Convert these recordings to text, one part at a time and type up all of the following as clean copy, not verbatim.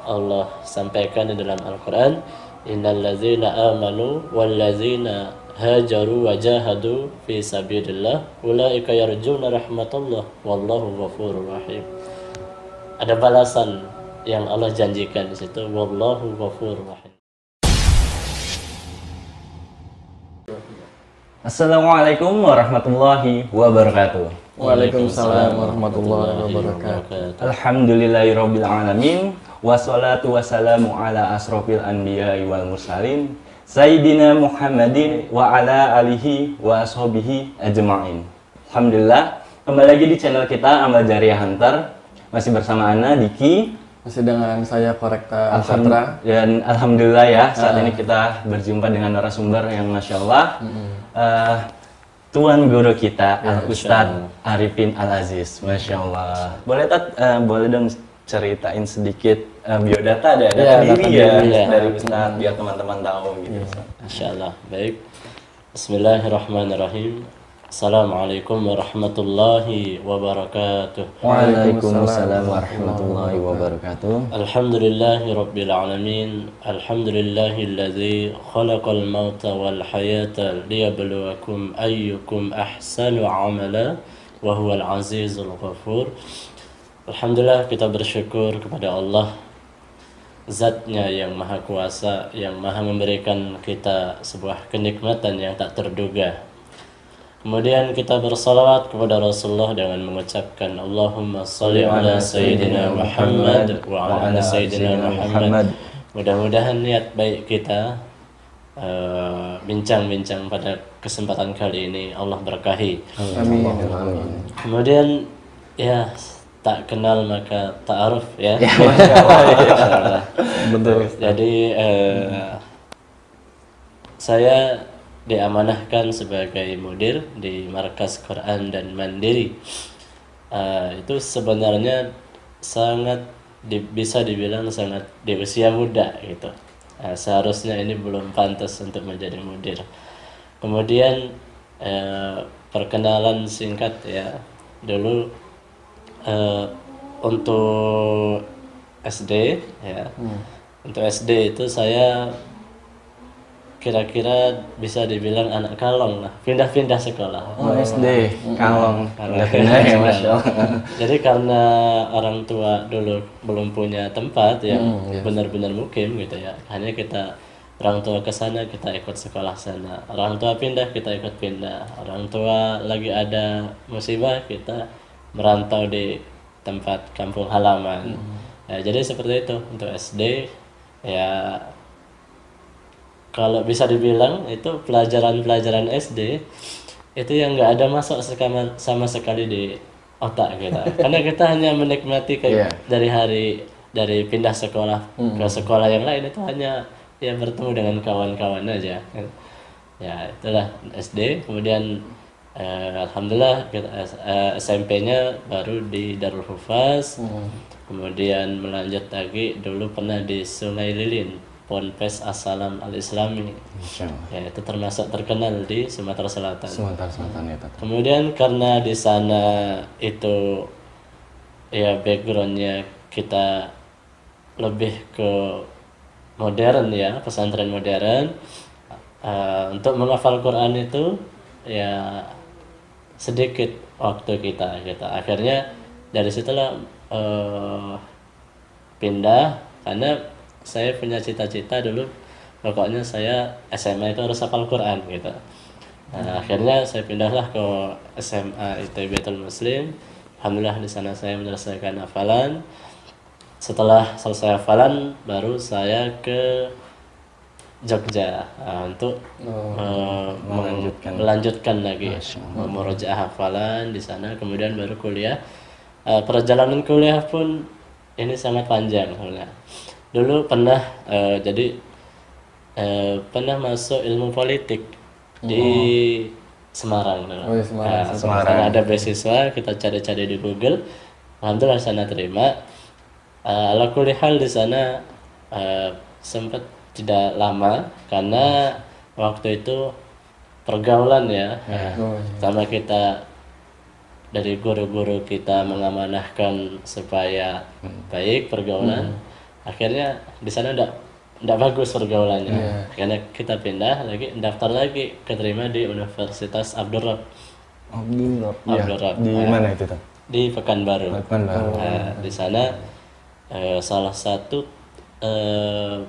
Allah sampaikan di dalam Al-Quran, innal ladzina amanu wal ladzina hajaru wa jahadu fi sabilillah ulaika yarjuna rahmatullah wallahu ghafurur rahim. Ada balasan yang Allah janjikan di situ, wallahu ghafurur rahim. Assalamualaikum warahmatullahi wabarakatuh. Waalaikumsalam warahmatullahi wabarakatuh. Alhamdulillahirabbil alamin wassalatu wassalamu ala asrofil anbiya'i wal mursalin Sayyidina Muhammadin wa ala alihi wa ashabihi ajma'in. Alhamdulillah, kembali lagi di channel kita Amal Jariah Hunter. Masih bersama Ana, Diki, masih dengan saya Korekta Alfatra. Dan alhamdulillah ya, saat ini kita berjumpa dengan narasumber yang Masya Allah, Tuan Guru kita, Al-Ustadz Arifin Al-Aziz. Masya Allah. Boleh dong ceritain sedikit biodata diri dari Ustadz, biar teman-teman tahu gitu. Masya Allah. Baik. Bismillahirrahmanirrahim. Assalamualaikum warahmatullahi wabarakatuh. Waalaikumsalam warahmatullahi wabarakatuh. Alhamdulillahi rabbil alamin. Alhamdulillahilladzi khalaqal mauta wal hayata liyabluwakum ayyukum ahsanu amala wa huwal azizul ghafur. Alhamdulillah, kita bersyukur kepada Allah, Zatnya yang maha kuasa, yang maha memberikan kita sebuah kenikmatan yang tak terduga. Kemudian kita bersalawat kepada Rasulullah dengan mengucapkan Allahumma salli ala Sayyidina Muhammad wa ala Sayyidina Muhammad. Mudah-mudahan niat baik kita bincang-bincang pada kesempatan kali ini Allah berkahi. Amin. Kemudian ya, tak kenal maka ta'aruf ya. Betul. Jadi saya diamanahkan sebagai mudir di Markas Quran dan Mandiri. Itu sebenarnya sangat bisa dibilang sangat di usia muda gitu. Seharusnya ini belum pantas untuk menjadi mudir. Kemudian perkenalan singkat ya. Dulu untuk SD ya. Untuk SD itu saya kira-kira bisa dibilang anak kalong lah, pindah-pindah sekolah. SD, kalong, pindah-pindah ya Masya Allah. Jadi karena orang tua dulu belum punya tempat yang benar-benar mukim gitu ya, hanya kita orang tua ke sana kita ikut sekolah sana, orang tua pindah kita ikut pindah, orang tua lagi ada musibah kita merantau di tempat kampung halaman. Ya, jadi seperti itu untuk SD ya. Kalau bisa dibilang itu pelajaran-pelajaran SD itu yang nggak ada masuk sama sekali di otak kita, karena kita hanya menikmati dari pindah sekolah ke sekolah yang lain, itu hanya ya bertemu dengan kawan-kawan aja. Ya itulah SD. Kemudian alhamdulillah SMP-nya baru di Darul Hufaz. Kemudian melanjut lagi dulu pernah di Sungai Lilin, Ponpes As-Salam Al-Islami. Ya, itu termasuk terkenal di Sumatera Selatan. Ya, kemudian karena di sana itu ya backgroundnya kita lebih ke modern ya, pesantren modern. Untuk menghafal Quran itu ya sedikit waktu kita. Akhirnya dari situlah pindah, karena saya punya cita-cita dulu, pokoknya saya SMA itu harus hafal Quran gitu. Nah, akhirnya saya pindahlah ke SMA ITB Muslim. Alhamdulillah di sana saya menyelesaikan hafalan. Setelah selesai hafalan, baru saya ke Jogja untuk melanjutkan lagi memurojaah hafalan di sana. Kemudian baru kuliah. Perjalanan kuliah pun ini sangat panjang sebenarnya. Dulu pernah pernah masuk ilmu politik di Semarang. Semarang. Karena ada beasiswa, kita cari-cari di Google. Alhamdulillah sana terima. Ala kulli hal di sana sempat tidak lama karena waktu itu pergaulan ya. Sama kita dari guru-guru kita mengamanahkan supaya baik pergaulan. Akhirnya di sana ndak bagus pergaulannya. Karena kita pindah lagi, daftar lagi, keterima di Universitas Abdul Rabb. Abdul Rabb. Di mana itu tuh? Di Pekanbaru. Pekanbaru. Nah, di sana salah satu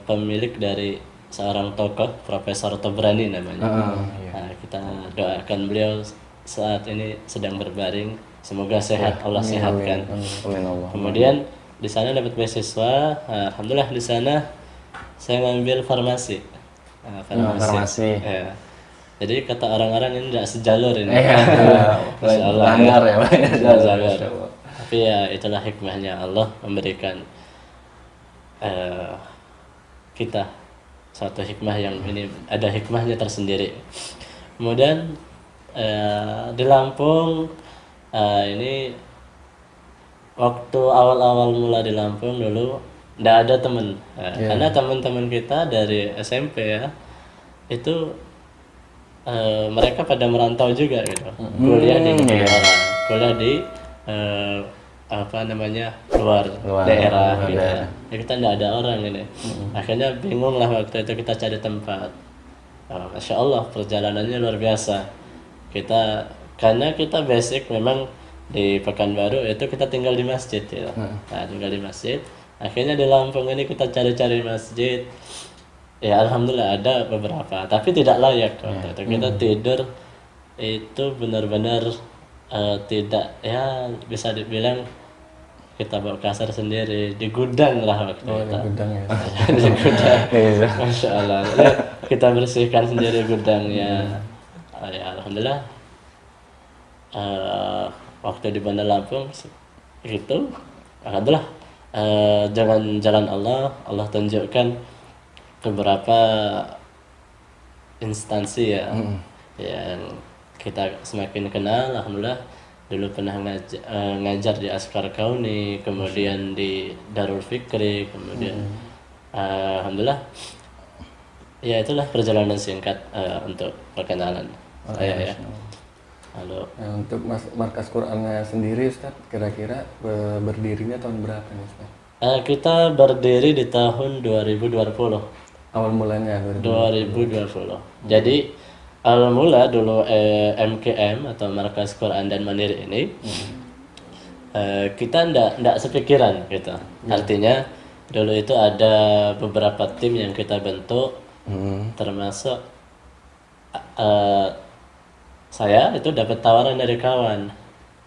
pemilik dari seorang tokoh, Profesor Tobrani namanya. Nah, kita doakan beliau saat ini sedang berbaring, semoga sehat, Allah sehatkan. Amin Allah. Kemudian di sana dapat beasiswa, alhamdulillah di sana saya ngambil farmasi. Farmasi. Ya. Jadi kata orang-orang ini tidak sejalur ini. Masya Allah. Langgar ya, Pak. Sejalur. Tapi ya itulah hikmahnya Allah memberikan kita suatu hikmah yang ini ada hikmahnya tersendiri. Kemudian di Lampung ini waktu awal-awal mula di Lampung dulu tidak ada teman, karena teman-teman kita dari SMP ya itu mereka pada merantau juga gitu, kuliah di negara, kuliah di apa namanya luar daerah gitu ya. Kita tidak ada orang ini. Akhirnya bingung lah waktu itu kita cari tempat. Masya Allah perjalanannya luar biasa. Karena kita basic memang di Pekanbaru itu kita tinggal di masjid ya. Nah, tinggal di masjid. Akhirnya di Lampung ini kita cari-cari masjid. Ya alhamdulillah ada beberapa, tapi tidak layak waktu itu. Kita tidur itu benar-benar tidak, ya bisa dibilang kita bawa kasar sendiri di gudang lah waktu itu. Di gudang ya. Di gudang. Masya Allah. Jadi, kita bersihkan sendiri gudangnya. Ya alhamdulillah. Waktu di Bandar Lampung itu alhamdulillah dengan jalan Allah tunjukkan beberapa instansi ya yang kita semakin kenal. Alhamdulillah dulu pernah ngajar di Askar Kauni, kemudian di Darul Fikri, kemudian alhamdulillah ya itulah perjalanan singkat untuk perkenalan saya ya. Halo. Nah, untuk markas Qurannya sendiri Ustaz, kira-kira berdirinya tahun berapa nih Ustaz? Kita berdiri di tahun 2020. Awal mulanya 2020. Jadi awal mula dulu MKM atau Markas Quran dan Mandiri ini kita ndak sepikiran gitu. Artinya dulu itu ada beberapa tim yang kita bentuk, termasuk saya itu dapat tawaran dari kawan.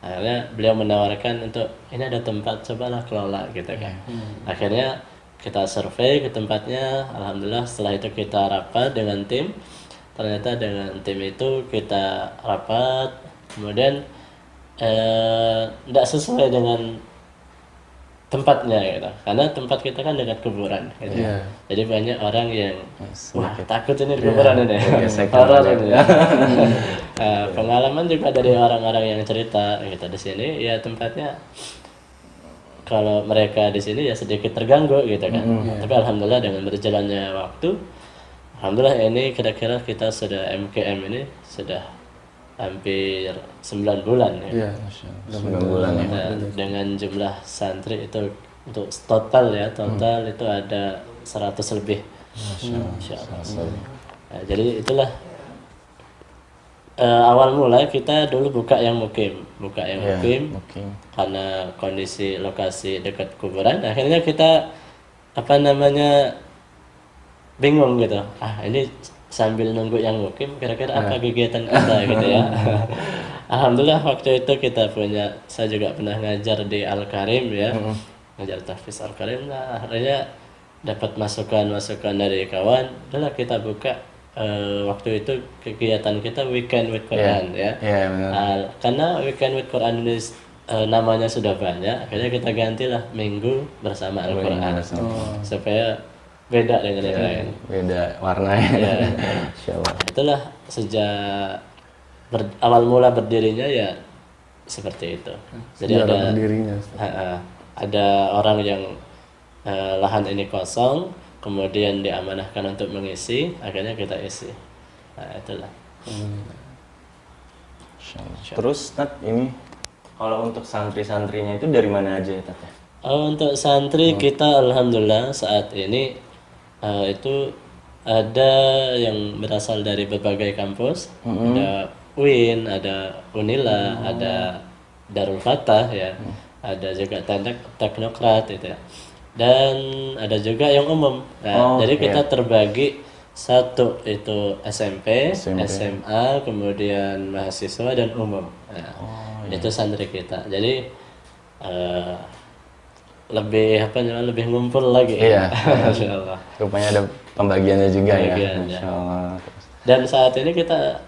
Akhirnya beliau menawarkan untuk ini ada tempat, cobalah kelola gitu kan. Akhirnya kita survei ke tempatnya. Alhamdulillah setelah itu kita rapat dengan tim. Ternyata dengan tim itu kita rapat, kemudian tidak sesuai dengan tempatnya gitu. Karena tempat kita kan dekat kuburan gitu. Jadi banyak orang yang wah takut ini kuburan ini. Horor ini. Pengalaman juga dari orang-orang yang cerita gitu di sini ya tempatnya kalau mereka di sini ya sedikit terganggu gitu kan. Tapi alhamdulillah dengan berjalannya waktu, alhamdulillah ini kira-kira kita sudah MKM ini sudah hampir 9 bulan ya. 9 bulan ya. Nah, dengan jumlah santri itu untuk total itu ada 100 lebih. Masya Allah. Nah, jadi itulah awal mula kita dulu buka yang mukim karena kondisi lokasi dekat kuburan. Akhirnya kita bingung gitu. Ini sambil nunggu yang mukim kira-kira apa kegiatan kita gitu ya. Alhamdulillah waktu itu saya juga pernah ngajar di Al-Karim ya. Ngajar tahfiz Al-Karim. Nah, akhirnya dapat masukan dari kawan. Udahlah kita buka waktu itu kegiatan kita Weekend with Quran ya. Karena Weekend with Quran ini namanya sudah banyak, akhirnya kita gantilah Minggu bersama Al-Quran supaya beda dengan yang lain. Beda warnanya. Itulah sejak awal mula berdirinya ya seperti itu. Jadi ada orang yang lahan ini kosong, kemudian diamanahkan untuk mengisi, akhirnya kita isi. Nah itulah. Terus Tat, ini kalau untuk santri-santrinya itu dari mana aja ya Tat? Untuk santri kita alhamdulillah saat ini itu ada yang berasal dari berbagai kampus, ada UIN, ada Unila, ada Darul Fatah ya, ada juga teknokrat itu ya, dan ada juga yang umum. Nah, jadi kita terbagi satu itu SMP, SMA, kemudian mahasiswa dan umum. Nah, itu santri kita. Jadi lebih apa namanya lebih ngumpul lagi. Iya. Masya Allah. Rupanya ada pembagiannya juga Pembagian, ya. ya. Masya Allah. Dan saat ini kita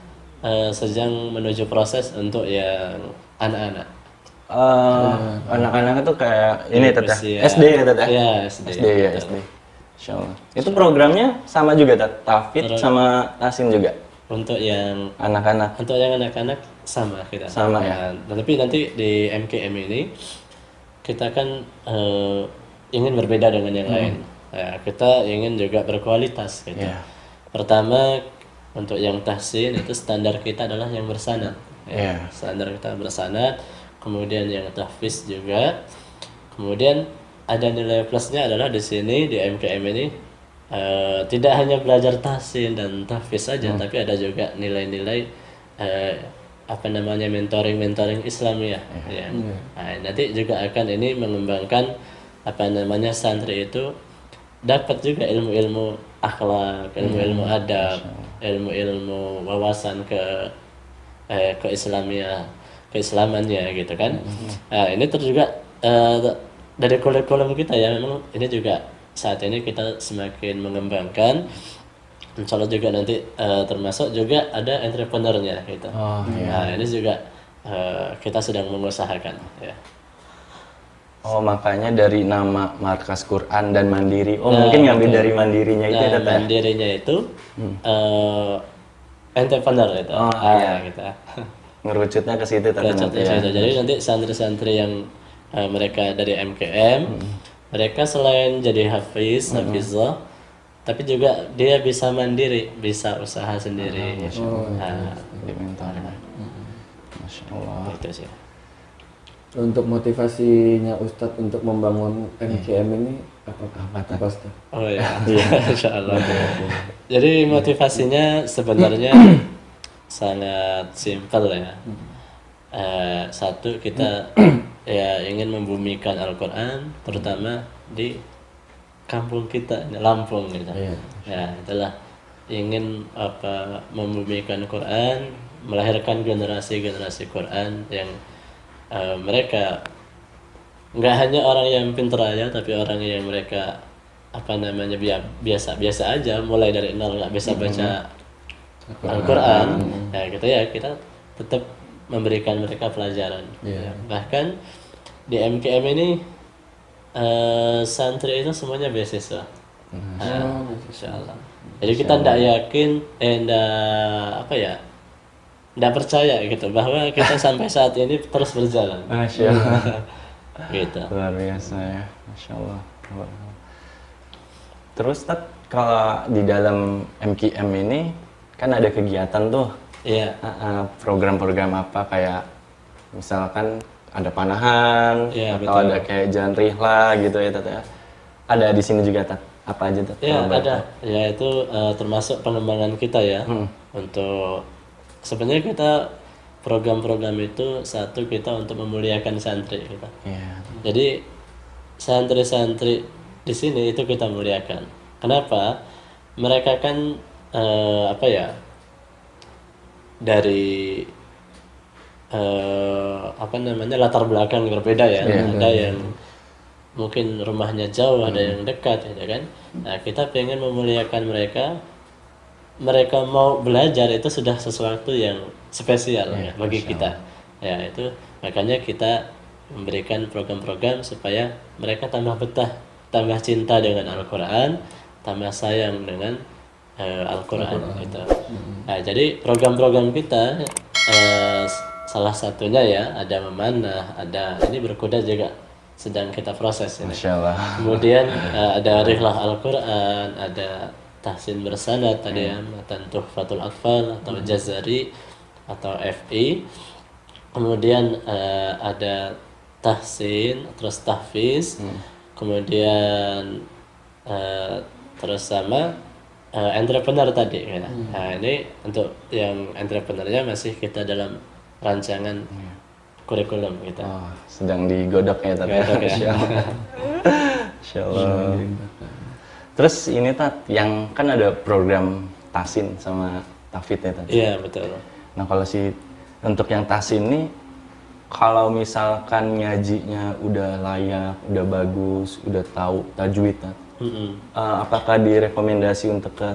sedang menuju proses untuk yang anak-anak. Anak-anak itu kayak ini Tet ya? Usia- SD ya Tet ya? Iya, SD. SD ya, SD. Masya Allah. Itu programnya sama juga Tet? Tafid sama Tasin juga? Untuk yang Anak-anak? anak-anak sama kita. Sama ya? Tapi nanti di MKM ini kita kan ingin berbeda dengan yang lain. Ya, kita ingin juga berkualitas gitu. Iya. Pertama untuk yang tahsin itu standar kita adalah yang bersanad. Iya. Standar kita bersanad. Kemudian yang tahfiz juga. Kemudian ada nilai plusnya adalah di sini di MKM ini tidak hanya belajar tahsin dan tahfiz saja, tapi ada juga nilai-nilai apa namanya mentoring Islamiyah. Ya. Nah, nanti juga akan ini mengembangkan apa namanya santri itu dapat juga ilmu-ilmu akhlak, ilmu-ilmu adab, ilmu-ilmu wawasan keislamannya gitu kan. Nah, ini terus juga dari kurikulum kita ya, memang ini juga saat ini kita semakin mengembangkan. Insya Allah juga nanti termasuk juga ada entrepreneurnya gitu. Oh, Nah, ini juga kita sedang mengusahakan ya. Oh, makanya dari nama Markas Quran dan Mandiri. Oh, mungkin ngambil dari Mandirinya itu ya Tet ya? Mandirinya itu entrepreneur itu. Gitu. Ngerucutnya ke situ Tet nanti ya? Jadi nanti santri-santri yang mereka dari MKM, mereka selain jadi hafizah, tapi juga dia bisa mandiri, bisa usaha sendiri. Jadi mentor. Masya Allah. Itu sih. Untuk motivasinya Ustadz untuk membangun MKM ini apa Ustadz? Oh ya, Insya Allah. Jadi motivasinya sebenarnya sangat simpel ya. Satu, kita ya ingin membumikan Al-Quran, terutama di kampung kita, Lampung gitu. Ya, itulah ingin membumikan Quran, melahirkan generasi Quran yang mereka nggak hanya orang yang pintar aja, tapi orang yang mereka biasa aja, mulai dari nol nggak bisa baca Al-Quran, ya gitu ya, kita tetap memberikan mereka pelajaran. Bahkan di MKM ini santri itu semuanya beasiswa. Insya Allah. Jadi kita tidak yakin, tidak percaya gitu bahwa kita sampai saat ini terus berjalan. Masya Allah. Gitu. Luar biasa ya, Masya Allah. Terus Tat, kalau di dalam MKM ini kan ada kegiatan tuh. Iya. Program-program apa kayak misalkan ada panahan, Iya, atau betul. ada kayak jalan rihla gitu ya Tat ya. Ada di sini juga Tat. Apa aja Tat? Ya, Kalau boleh ada. tahu. Ya, itu termasuk pengembangan kita ya. Untuk sebenarnya kita program-program itu satu, kita untuk memuliakan santri kita. Iya. Jadi santri-santri di sini itu kita muliakan. Kenapa? Mereka kan dari latar belakang yang berbeda ya. Ada yang mungkin rumahnya jauh, ada yang dekat, ya kan. Nah, kita pengen memuliakan mereka. Mereka mau belajar itu sudah sesuatu yang spesial ya bagi kita. Ya, itu makanya kita memberikan program-program supaya mereka tambah betah, tambah cinta dengan Al-Quran, tambah sayang dengan Al-Quran gitu. Nah, jadi program-program kita salah satunya ya ada memanah, ada ini berkuda juga sedang kita proses ini. Masya Allah. Kemudian ada rihlah Al-Quran, ada tahsin bersanad tadi ya, matan Tuhfatul Atfal atau Jazari atau FI. Kemudian ada tahsin, terus tahfiz, kemudian terus sama entrepreneur tadi ya. Nah, ini untuk yang entrepreneurnya masih kita dalam rancangan kurikulum kita. Oh, sedang digodok ya Tat. Godok ya. Insya Allah. Terus ini Tat, yang kan ada program tahsin sama tahfidz ya Tat. Iya betul. Nah kalau untuk yang tahsin ini, kalau misalkan ngajinya udah layak, udah bagus, udah tahu tajwid Tat, apakah direkomendasi untuk ke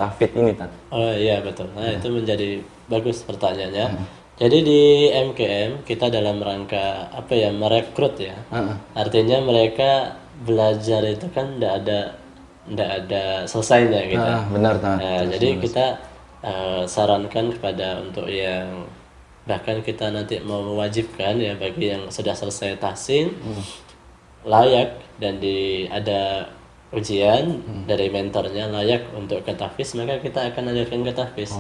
tahfidz ini Tat? Oh iya betul. Nah itu menjadi bagus pertanyaannya. Jadi di MKM kita dalam rangka apa ya, merekrut ya. Artinya mereka belajar itu kan tidak ada selesainya gitu. Benar Tat. Nah, jadi kita sarankan kepada untuk yang bahkan kita nanti mau mewajibkan ya bagi yang sudah selesai tahsin layak dan ada ujian dari mentornya layak untuk ke tahfiz, maka kita akan ajarkan ke tahfiz.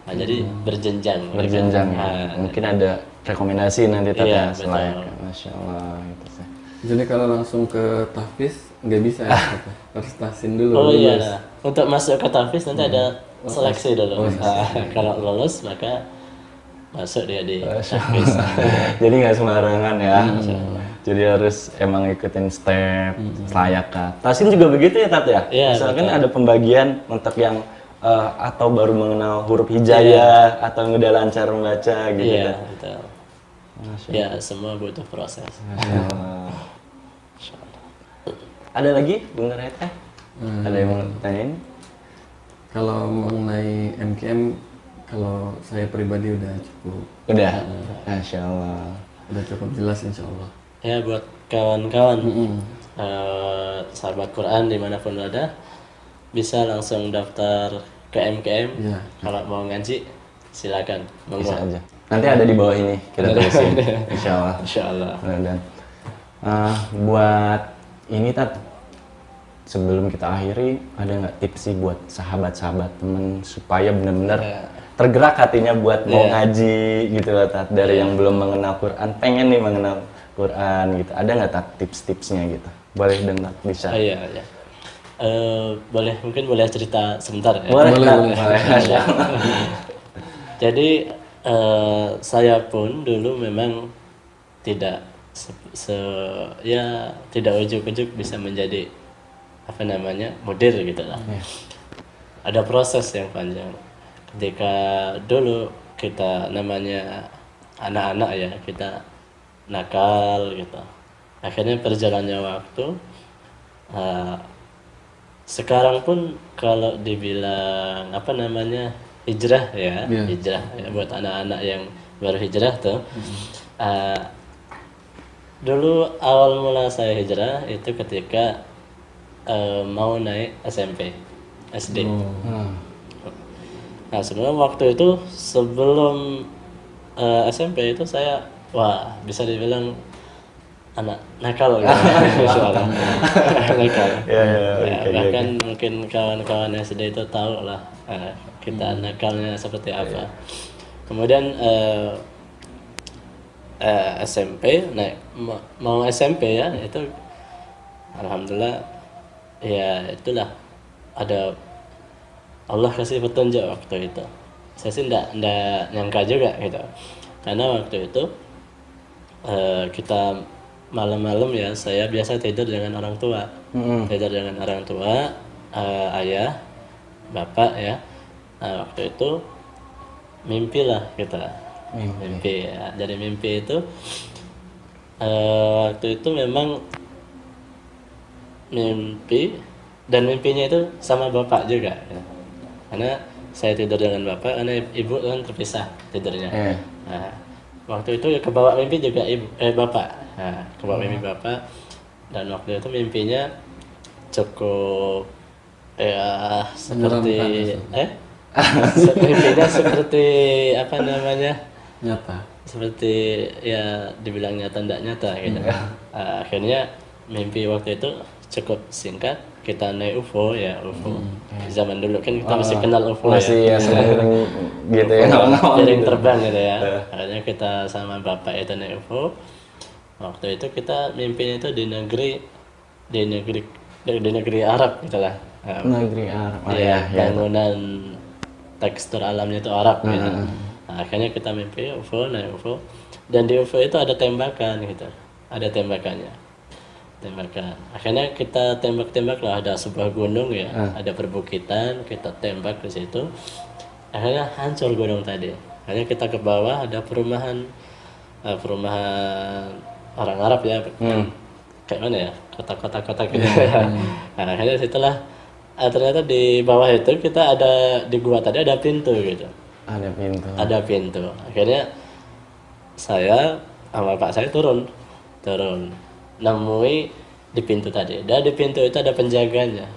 Nah, jadi berjenjang. Berjenjang ya. Nah, Mungkin ada rekomendasi nanti Tat Iya, ya selayak. betul. Masya Allah gitu sih. Jadi kalau langsung ke tahfiz nggak bisa ya? Harus tahsin dulu. Oh iya, lulus. nah, untuk masuk ke tahfiz nanti ada seleksi dulu. Nah, kalau lolos maka masuk dia di tahfiz. Jadi nggak sembarangan ya. Jadi harus emang ikutin step layak Tat. Tahsin juga begitu ya Tat ya? Iya, Misalkan ada pembagian untuk yang atau baru mengenal huruf hijaiyah atau yang udah lancar membaca gitu Iya, Tat. betul. Masya Ya, semua butuh proses. Allah. Ada lagi Bung Reta? Ada yang mau tanyain? Kalau mengenai MKM, kalau saya pribadi udah cukup, Udah. Masya Allah. udah cukup jelas insya Allah. Ya buat kawan-kawan sahabat Quran dimanapun berada bisa langsung daftar ke MKM. Iya. Kalau mau ngaji silakan. Bisa Monggo. aja. Nanti ada di bawah ini kita tulisin. Insya Allah. Insya Allah. Dan buat ini Tat, sebelum kita akhiri ada nggak tips sih buat sahabat-sahabat temen supaya benar-benar tergerak hatinya buat mau ngaji gitu loh Tat, dari yang belum mengenal Quran pengen nih mengenal Quran gitu, ada nggak Tat tips-tipsnya gitu? Boleh dong Tat, bisa? Oh iya, iya. Mungkin boleh cerita sebentar ya. Boleh Tat. Jadi saya pun dulu memang tidak tidak ujuk-ujuk bisa menjadi apa namanya mudir gitu lah. Ada proses yang panjang. Ketika dulu kita namanya anak-anak ya, kita nakal gitu. Akhirnya berjalannya waktu. Sekarang pun kalau dibilang apa namanya hijrah ya, hijrah ya, buat anak-anak yang baru hijrah tuh. Dulu awal mula saya hijrah itu ketika mau naik SMP, SD. Nah sebenarnya waktu itu sebelum SMP itu saya bisa dibilang anak nakal gitu. Nakal. Bahkan mungkin kawan-kawan SD itu tahu lah kita nakalnya seperti apa. Kemudian SMP naik mau SMP ya, itu alhamdulillah ya itulah ada Allah kasih petunjuk waktu itu. Saya sih ndak nyangka juga gitu, karena waktu itu kita malam-malam ya, saya biasa tidur dengan orang tua, ayah, bapak ya. Nah, waktu itu mimpi lah kita, mimpi ya. Jadi mimpi itu waktu itu memang mimpi, dan mimpinya itu sama bapak juga ya. Karena saya tidur dengan bapak, karena ibu kan terpisah tidurnya. Nah, waktu itu kebawa mimpi juga bapak. Nah, kebawa mimpi bapak, dan waktu itu mimpinya cukup ya seperti mimpinya seperti apa namanya, nyata, seperti ya dibilang nyata ndak nyata gitu. Akhirnya mimpi waktu itu cukup singkat, kita naik UFO ya, UFO. Zaman dulu kan kita masih kenal UFO masih ya. sering gitu ya, Jaring terbang gitu ya. Akhirnya kita sama bapak itu naik UFO. Waktu itu kita mimpinya itu di negeri Arab gitulah. Negeri Arab. Oh, Ya, ya. bangunan tekstur alamnya itu Arab gitu. Nah, akhirnya kita mimpi UFO, naik UFO, dan di UFO itu ada tembakan gitu, ada tembakannya, tembakan. Akhirnya kita tembak lah, ada sebuah gunung ya, ada perbukitan, kita tembak di situ. Akhirnya hancur gunung tadi. Akhirnya kita ke bawah, ada perumahan orang Arab ya, kayak mana ya, kota-kota gitu. Nah, akhirnya setelah ternyata di bawah itu kita ada di gua tadi ada pintu gitu. Ada pintu. Akhirnya saya sama Pak saya turun, nemui di pintu tadi. Dan di pintu itu ada penjaganya,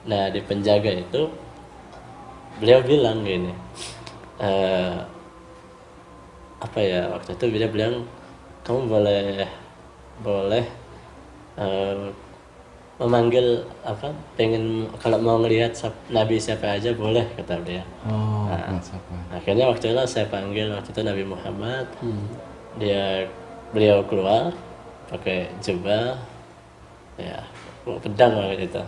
Nah, di penjaga itu beliau bilang gini, apa ya, waktu itu beliau bilang, kamu boleh memanggil apa, pengen kalau mau ngelihat Nabi siapa aja boleh, kata beliau. Akhirnya waktu itu saya panggil waktu itu Nabi Muhammad. Beliau keluar pakai jubah ya, pedang waktu itu.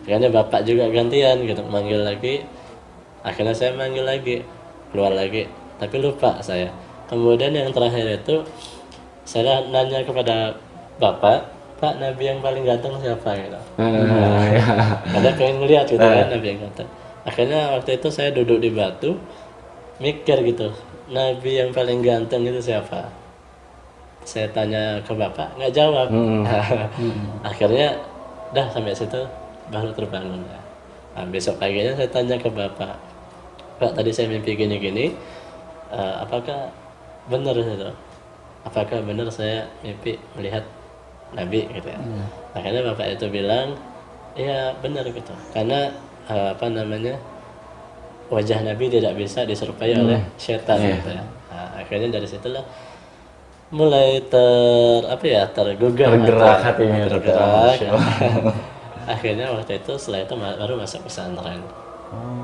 Akhirnya bapak juga gantian gitu manggil lagi. Akhirnya saya manggil lagi, keluar lagi, tapi lupa saya. Kemudian yang terakhir itu saya nanya kepada bapak, Pak, Nabi yang paling ganteng siapa gitu. Karena pengen ngeliat gitu kan Nabi yang ganteng. Akhirnya waktu itu saya duduk di batu, mikir gitu, Nabi yang paling ganteng itu siapa? Saya tanya ke bapak, nggak jawab. Akhirnya dah sampai situ baru terbangun. Nah, besok paginya saya tanya ke bapak, Pak, tadi saya mimpi gini-gini, apakah benar itu? Apakah benar saya mimpi melihat Nabi gitu ya? Akhirnya bapak itu bilang, iya benar gitu, karena wajah Nabi tidak bisa diserupai oleh setan gitu ya. Nah, akhirnya dari situlah mulai tergerak hatinya, akhirnya waktu itu setelah itu baru masuk pesantren.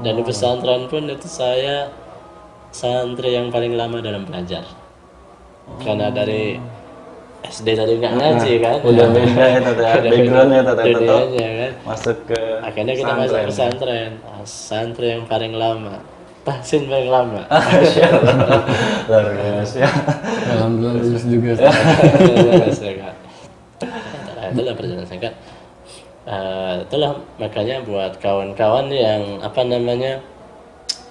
Dan di pesantren pun itu saya santri yang paling lama dalam belajar, karena dari SD tadi nggak ngaji kan, udah beda ya backgroundnya dunianya kan, masuk ke akhirnya kita masuk pesantren. Santri yang paling lama, tahsin paling lama. Luar biasa. Alhamdulillah lulus juga. Itulah perjalanan singkat. Itulah makanya buat kawan-kawan yang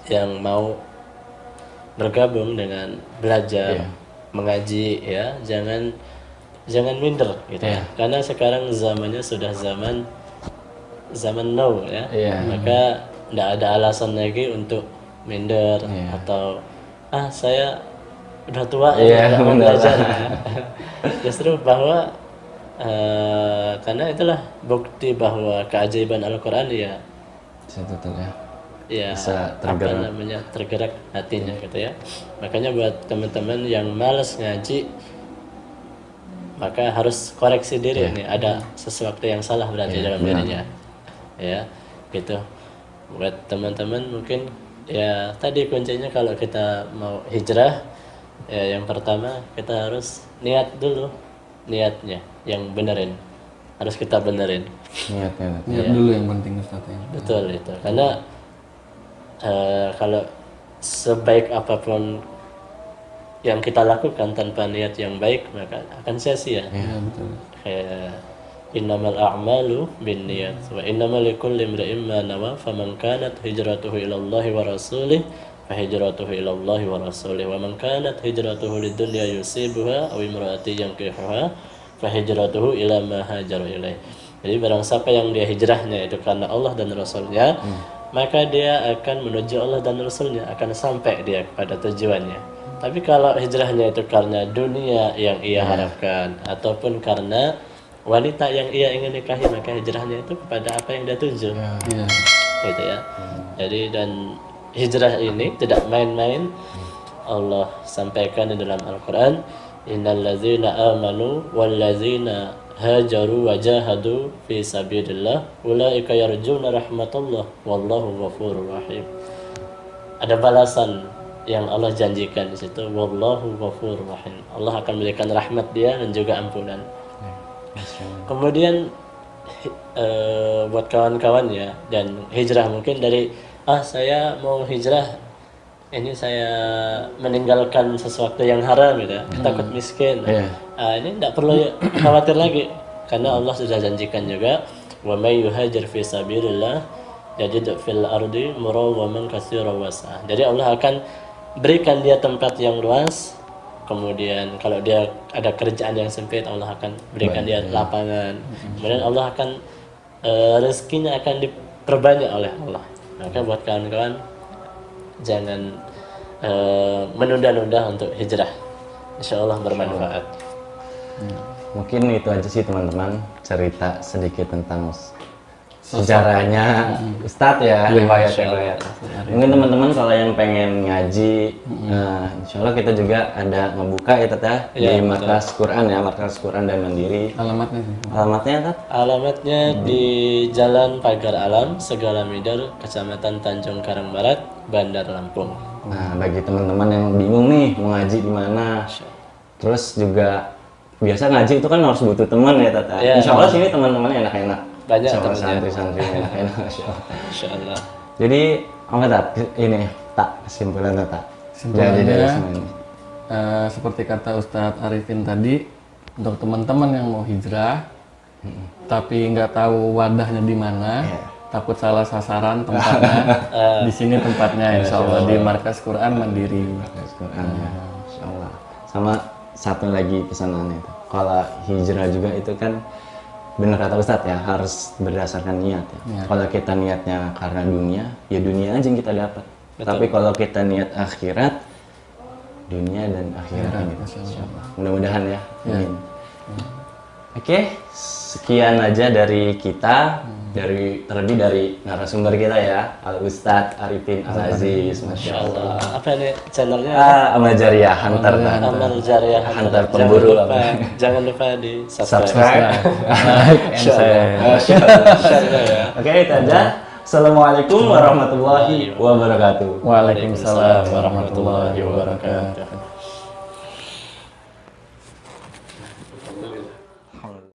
yang mau bergabung dengan belajar mengaji ya, jangan minder gitu ya. Karena sekarang zamannya sudah zaman now ya. Maka tidak ada alasan lagi untuk minder atau saya udah tua nggak mau belajar. Justru bahwa karena itulah bukti bahwa keajaiban Al-Quran ya bisa tergerak hatinya gitu ya. Makanya buat teman-teman yang malas ngaji, maka harus koreksi diri nih, ada sesuatu yang salah berarti dalam dirinya ya gitu. Buat teman-teman mungkin ya tadi kuncinya kalau kita mau hijrah ya, yang pertama kita harus niat dulu, niatnya yang benerin, harus kita benerin niat dulu yang penting Ustaz ya. Betul itu, karena kalau sebaik apapun yang kita lakukan tanpa niat yang baik maka akan sia-sia. Betul. Kayak innamal a'malu binniyat wa innamal likulli imri'in ma nawa faman kanat hijratuhu ila Allah wa rasulih fa hijratuhu ila Allah wa rasulih wa man kanat hijratuhu lidunya yusibuha aw imra'ati yankihuha fa hijratuhu ila ma hajara ilaih. Jadi barang siapa yang dia hijrahnya itu karena Allah dan Rasulnya, maka dia akan menuju Allah dan Rasulnya, akan sampai dia kepada tujuannya. Tapi kalau hijrahnya itu karena dunia yang ia harapkan ataupun karena wanita yang ia ingin nikahi, maka hijrahnya itu kepada apa yang dia tuju. Gitu ya. Jadi dan hijrah ini tidak main-main. Allah sampaikan di dalam Al-Quran, innal ladzina amanu wal ladzina hajaru wa jahadu fi sabilillah ulaika yarjuna rahmatullah wallahu ghafurur rahim. Ada balasan yang Allah janjikan di situ, wallahu ghafurur rahim. Allah akan memberikan rahmat dia dan juga ampunan. Kemudian buat kawan-kawan ya, dan hijrah mungkin dari saya mau hijrah, ini saya meninggalkan sesuatu yang haram gitu, takut miskin. Ini tidak perlu khawatir lagi, karena Allah sudah janjikan juga, wa may yuhajir fi sabilillah yajid fil ardi murawaman katsiran wasa. Jadi Allah akan berikan dia tempat yang luas. Kemudian kalau dia ada kerjaan yang sempit, Allah akan berikan dia lapangan. Kemudian Allah akan rezekinya akan diperbanyak oleh Allah. Maka buat kawan-kawan, jangan menunda-nunda untuk hijrah. Insya Allah bermanfaat. Mungkin itu aja sih teman-teman, cerita sedikit tentang sejarahnya Ustadz ya, riwayat-riwayat. Mungkin teman-teman kalau yang pengen ngaji, insya Allah kita juga ada ngebuka ya Tata di Markas Quran ya, Markas Quran dan Mandiri. Alamatnya Tat? Alamatnya di Jalan Pagar Alam, Segala Midar, Kecamatan Tanjung Karang Barat, Bandar Lampung. Nah, bagi teman-teman yang bingung nih mau ngaji di mana, terus juga biasa ngaji itu kan harus butuh teman ya Tata. Insya Allah sini teman-temannya enak-enak. Banyak santri-santri enak-enak. Insya Allah. Jadi apa Tat? Ini tak kesimpulan Tat. Kesimpulannya seperti kata Ustadz Arifin tadi, untuk teman-teman yang mau hijrah tapi nggak tahu wadahnya di mana, takut salah sasaran tempatnya, di sini tempatnya Insya Allah di Markas Quran Mandiri. Markas Quran ya, Insya Allah. Sama satu lagi pesanannya, kalau hijrah juga itu kan benar kata Ustadz ya, harus berdasarkan niat ya. Kalau kita niatnya karena dunia, ya dunia aja yang kita dapat. Tapi kalau kita niat akhirat, dunia dan akhirat gitu. Mudah-mudahan ya. Amin. Oke, sekian aja dari kita, terlebih dari narasumber kita ya, Al Ustadz Arifin Al Aziz, Masya Allah. Apa ini channelnya? Amal Jariah Hunter. Amal Jariah Hunter pemburu. Jangan lupa di subscribe. Oke, itu aja. Assalamualaikum warahmatullahi wabarakatuh. Waalaikumsalam warahmatullahi wabarakatuh.